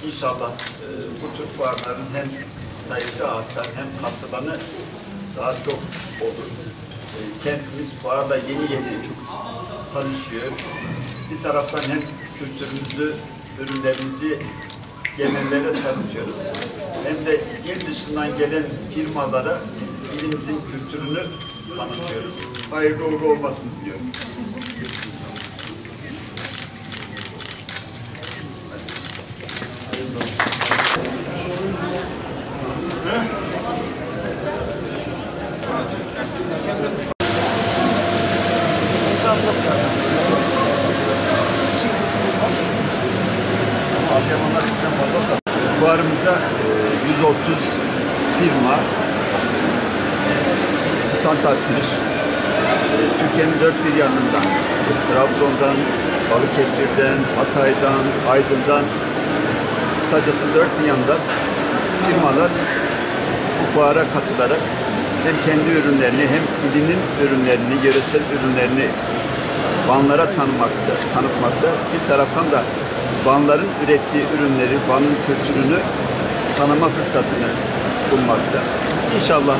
İnşallah bu tür fuarların hem sayısı artar hem katkılarını daha çok olur. Kentimiz fuarla yeni tanışıyor. Bir taraftan hem kültürümüzü, ürünlerimizi genellere tanıtıyoruz. Hem de il dışından gelen firmalara ilimizin kültürünü tanıtıyoruz. Hayırlı uğurlu olmasını diliyorum. Fuarımıza 130 firma stand açmış. Türkiye'nin dört bir yanından, Trabzon'dan, Balıkesir'den, Hatay'dan, Aydın'dan, kısacası dört bir yandan firmalar bu fuara katılarak hem kendi ürünlerini hem ilinin ürünlerini, yöresel ürünlerini Vanlara tanıtmakta. Bir taraftan da Vanların ürettiği ürünleri, Van'ın kültürünü tanıma fırsatını bulmakta. İnşallah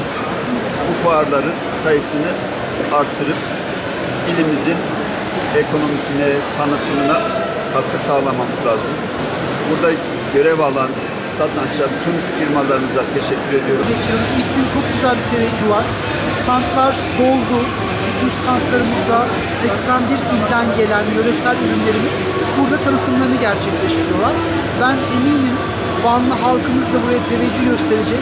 bu fuarların sayısını artırıp ilimizin ekonomisine, tanıtımına katkı sağlamamız lazım. Burada görev alan, stand açan tüm firmalarımıza teşekkür ediyorum. Bekliyoruz. İlk gün çok güzel bir teveccüh var. Standlar doldu. Bütün standlarımızda 81 ilden gelen yöresel ürünlerimiz burada tanıtımlarını gerçekleştiriyorlar. Ben eminim Vanlı halkımız da buraya teveccüh gösterecek.